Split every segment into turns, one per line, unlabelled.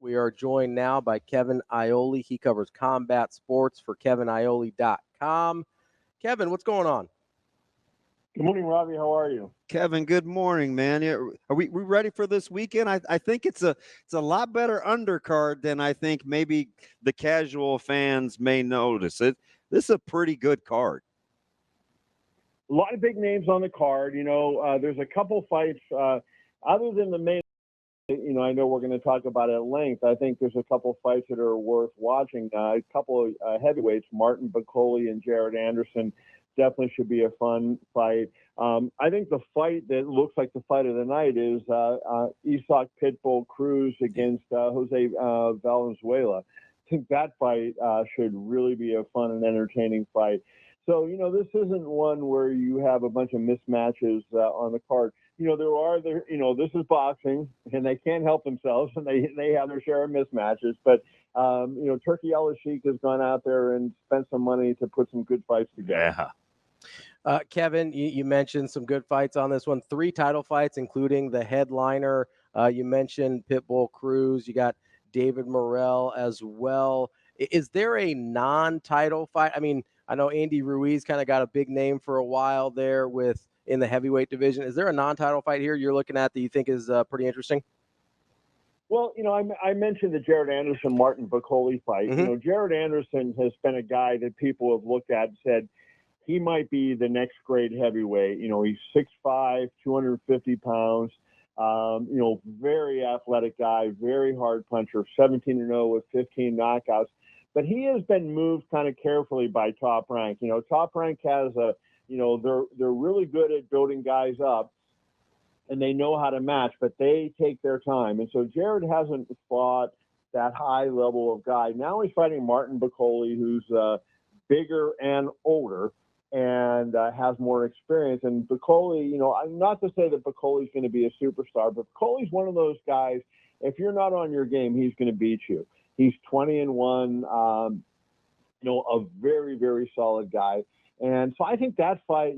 We are joined now by Kevin Iole. He covers combat sports for KevinIole.com. Kevin, what's going on?
Good morning, Ravi. How are you?
Kevin, good morning, man. Yeah, are we ready for this weekend? I think it's a lot better undercard than I think maybe the casual fans may notice. This is a pretty good card.
A lot of big names on the card. There's a couple fights other than the main. I know we're going to talk about it at length. I think there's a couple fights that are worth watching. A couple of heavyweights, Martin Bakole and Jared Anderson, definitely should be a fun fight. I think the fight that looks like the fight of the night is Isaac Pitbull Cruz against Jose Valenzuela. I think that fight should really be a fun and entertaining fight. So, this isn't one where you have a bunch of mismatches on the card. This is boxing, and they can't help themselves, and they have their share of mismatches. But, Turkey El Sheikh has gone out there and spent some money to put some good fights together.
Yeah.
Kevin, you mentioned some good fights on this one. 3 title fights, including the headliner. You mentioned Pitbull Cruz. You got David Morrell as well. Is there a non-title fight? I mean, I know Andy Ruiz kind of got a big name for a while there in the heavyweight division. Is there a non-title fight here you're looking at that you think is pretty interesting?
Well, I mentioned the Jared Anderson-Martin Bakole fight.
Mm-hmm.
Jared Anderson has been a guy that people have looked at and said, he might be the next great heavyweight. He's 6'5", 250 pounds, very athletic guy, very hard puncher, 17-0 with 15 knockouts. But he has been moved kind of carefully by Top Rank. Top Rank has they're really good at building guys up, and they know how to match, but they take their time. And so Jared hasn't fought that high level of guy. Now he's fighting Martin Bakole, who's bigger and older, and has more experience. And Bakole, not to say that Bacole's going to be a superstar, but Bacole's one of those guys, if you're not on your game, he's going to beat you. He's 20-1, a very, very solid guy. And so I think that fight,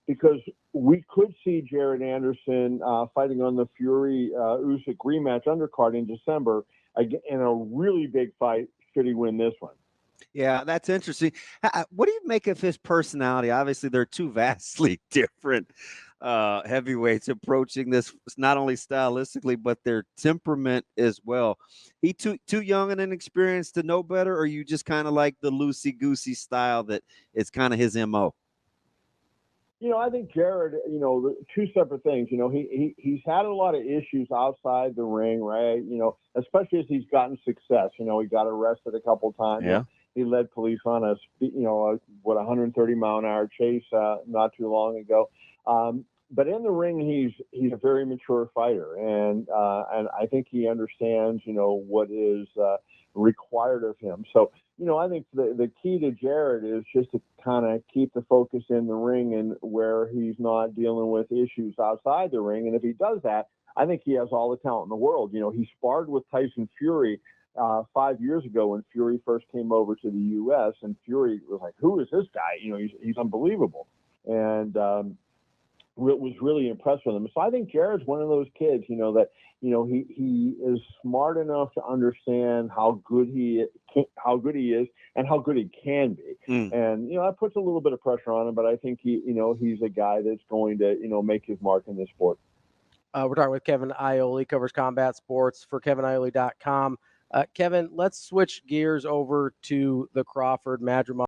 because we could see Jared Anderson fighting on the Fury-Usyk rematch undercard in December in a really big fight should he win this one.
Yeah, that's interesting. What do you make of his personality? Obviously, they're two vastly different heavyweights approaching this, not only stylistically, but their temperament as well. He too young and inexperienced to know better, or you just kind of like the loosey-goosey style that it's kind of his MO?
I think Jared, two separate things. He's had a lot of issues outside the ring, right? Especially as he's gotten success. He got arrested a couple times.
Yeah.
He led police on a 130-mile-an-hour chase not too long ago. But in the ring, he's a very mature fighter, and I think he understands, what is required of him. So, I think the key to Jared is just to kind of keep the focus in the ring and where he's not dealing with issues outside the ring. And if he does that, I think he has all the talent in the world. He sparred with Tyson Fury 5 years ago when Fury first came over to the U.S. and Fury was like, who is this guy? He's unbelievable. And was really impressed with him. So I think Jared's one of those kids, that, he is smart enough to understand how good he is and how good he can be. And, that puts a little bit of pressure on him, but I think he's a guy that's going to, make his mark in this sport.
We're talking with Kevin Iole, covers combat sports for KevinIole.com. Kevin, let's switch gears over to the Crawford Madrimov.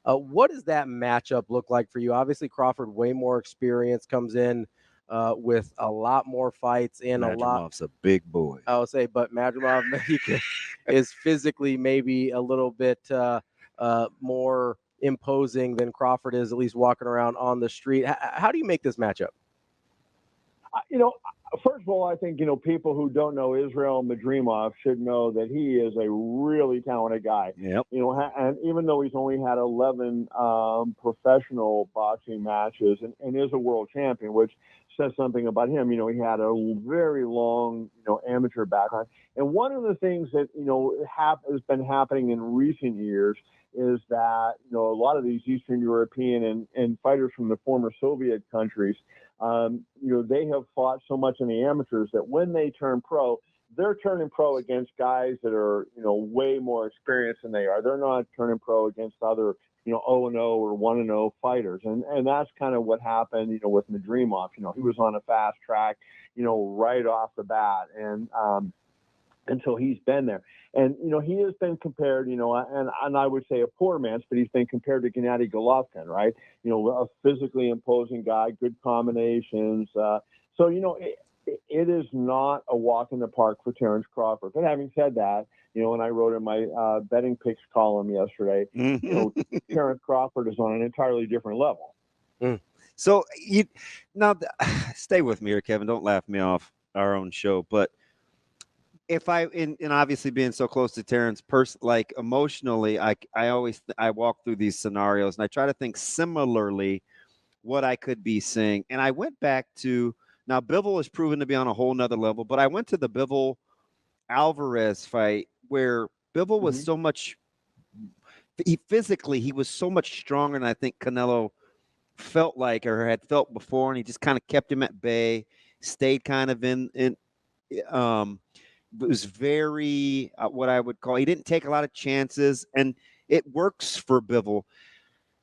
What does that matchup look like for you? Obviously, Crawford, way more experience, comes in with a lot more fights and
Madrimov's a big boy.
I would say, but Madrimov is physically maybe a little bit more imposing than Crawford is, at least walking around on the street. How do you make this matchup?
First of all, I think, people who don't know Israil Madrimov should know that he is a really talented guy.
Yep.
And even though he's only had 11 professional boxing matches and is a world champion, which says something about him. He had a very long, amateur background. And one of the things that, has been happening in recent years is that, a lot of these Eastern European and fighters from the former Soviet countries, they have fought so much in the amateurs that when they turn pro, they're turning pro against guys that are, way more experienced than they are. They're not turning pro against other, 0-0 or 1-0 fighters. And that's kind of what happened, with Madrimov. He was on a fast track, right off the bat. And so he's been there. And, he has been compared, and I would say a poor man's, but he's been compared to Gennady Golovkin, right? A physically imposing guy, good combinations. It is not a walk in the park for Terence Crawford. But having said that, and I wrote in my betting picks column yesterday, Terence Crawford is on an entirely different level.
So stay with me here, Kevin. Don't laugh me off our own show. But if and obviously being so close to Terence, like emotionally, I walk through these scenarios and I try to think similarly what I could be seeing. And I went back to, now Bivol is proven to be on a whole nother level, but I went to the Bivol Alvarez fight where Bivol was so much, he was so much stronger than I think Canelo felt like or had felt before, and he just kind of kept him at bay, stayed kind of it was very what I would call, he didn't take a lot of chances, and it works for Bivol.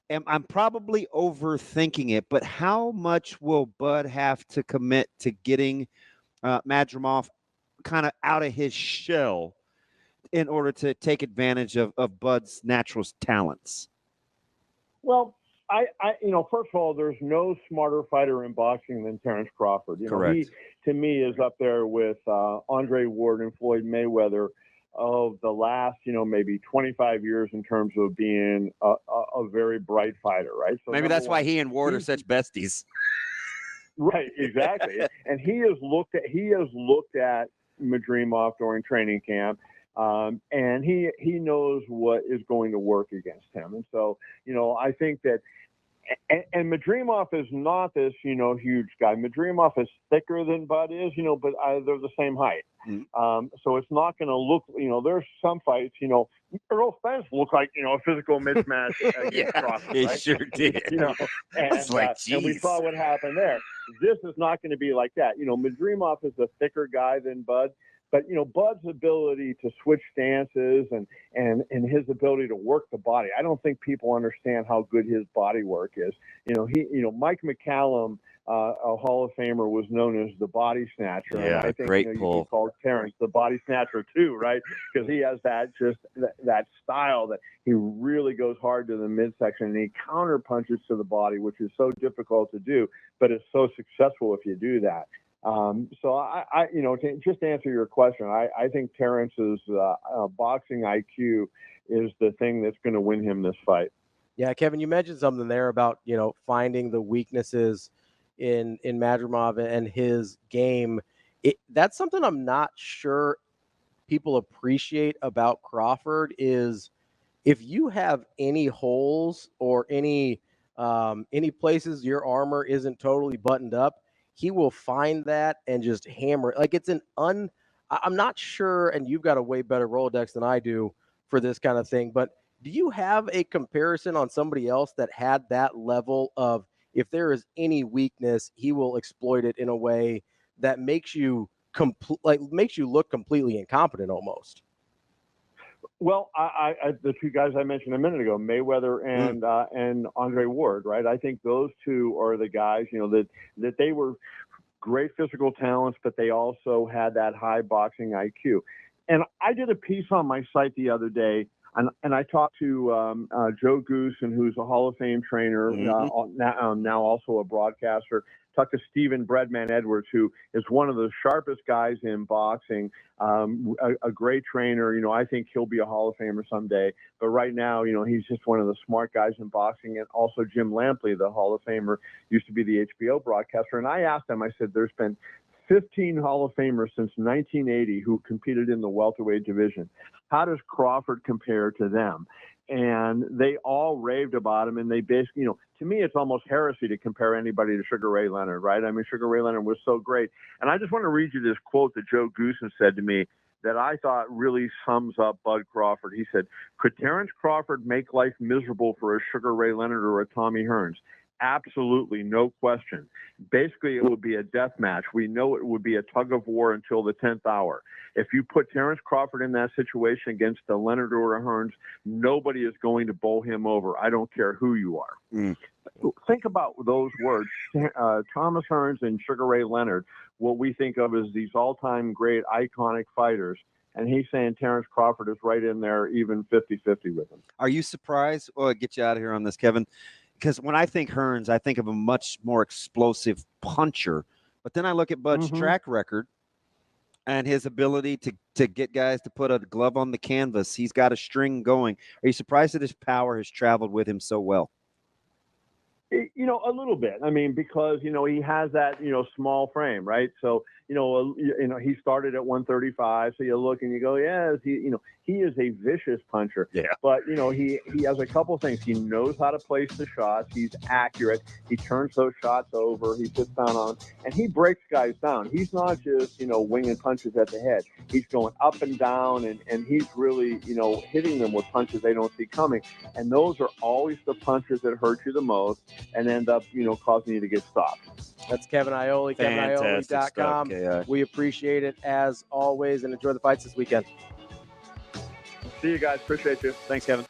And I'm probably overthinking it, but how much will Bud have to commit to getting Madrimov kind of out of his shell in order to take advantage of Bud's natural talents?
Well, I first of all, there's no smarter fighter in boxing than Terence Crawford.
Correct.
He, to me, is up there with Andre Ward and Floyd Mayweather of the last, maybe 25 years in terms of being a very bright fighter, right? So
maybe that's why he and Ward are such besties.
Right, exactly. And he has looked at Madrimov during training camp. And he knows what is going to work against him. And so, I think that, and Madrimov is not this, huge guy. Madrimov is thicker than Bud is, but they're the same height. So it's not going to look, there's some fights, Earl Spence looked like, a physical mismatch against Crawford,
He
right?
sure did.
And we saw what happened there. This is not going to be like that. Madrimov is a thicker guy than Bud. But, Bud's ability to switch stances and his ability to work the body, I don't think people understand how good his body work is. Mike McCallum, a Hall of Famer, was known as the body snatcher.
Yeah,
and I think,
great
you
pull.
can call Terence the body snatcher too, right? Because he has that style that he really goes hard to the midsection and he counter punches to the body, which is so difficult to do, but it's so successful if you do that. So I just to answer your question, I think Terence's boxing IQ is the thing that's going to win him this fight.
Yeah, Kevin, you mentioned something there about, finding the weaknesses in Madrimov and his game. That's something I'm not sure people appreciate about Crawford is if you have any holes or any places your armor isn't totally buttoned up, he will find that and just hammer it. Like I'm not sure, and you've got a way better Rolodex than I do for this kind of thing, but do you have a comparison on somebody else that had that level of, if there is any weakness, he will exploit it in a way that makes you look completely incompetent almost?
Well, the two guys I mentioned a minute ago, Mayweather and Andre Ward, right? I think those two are the guys, that they were great physical talents, but they also had that high boxing IQ. And I did a piece on my site the other day, and I talked to Joe Goosen, who's a Hall of Fame trainer, now also a broadcaster. Talked to Stephen Breadman Edwards, who is one of the sharpest guys in boxing, a great trainer. I think he'll be a Hall of Famer someday. But right now, he's just one of the smart guys in boxing. And also Jim Lampley, the Hall of Famer, used to be the HBO broadcaster. And I asked him, I said, there's been 15 Hall of Famers since 1980 who competed in the welterweight division. How does Crawford compare to them? And they all raved about him, and they basically, to me, it's almost heresy to compare anybody to Sugar Ray Leonard, right? I mean, Sugar Ray Leonard was so great. And I just want to read you this quote that Joe Goosen said to me that I thought really sums up Bud Crawford. He said, "Could Terence Crawford make life miserable for a Sugar Ray Leonard or a Tommy Hearns? Absolutely, no question. Basically, it would be a death match. We know it would be a tug of war until the 10th hour. If you put Terence Crawford in that situation against the Leonard or Hearns, nobody is going to bowl him over. I don't care who you are. Think about those words. Thomas Hearns and Sugar Ray Leonard, what we think of as these all-time great iconic fighters. And he's saying Terence Crawford is right in there, even 50-50 with him.
Are you surprised? Oh, I'll get you out of here on this, Kevin. Because when I think Hearns, I think of a much more explosive puncher. But then I look at Bud's track record and his ability to get guys to put a glove on the canvas. He's got a string going. Are you surprised that his power has traveled with him so well?
You know, a little bit. I mean, because, you know, he has that, you know, small frame, right? So, you know, he started at 135. So you look and you go, yeah, he is a vicious puncher.
Yeah.
But, you know, he has a couple things. He knows how to place the shots. He's accurate. He turns those shots over. He sits down on, and he breaks guys down. He's not just, you know, winging punches at the head. He's going up and down, and he's really, you know, hitting them with punches they don't see coming. And those are always the punches that hurt you the most and end up, you know, causing you to get stopped.
That's Kevin Iole, KevinIole.com. We appreciate it as always, and enjoy the fights this weekend.
See you guys. Appreciate you.
Thanks, Kevin.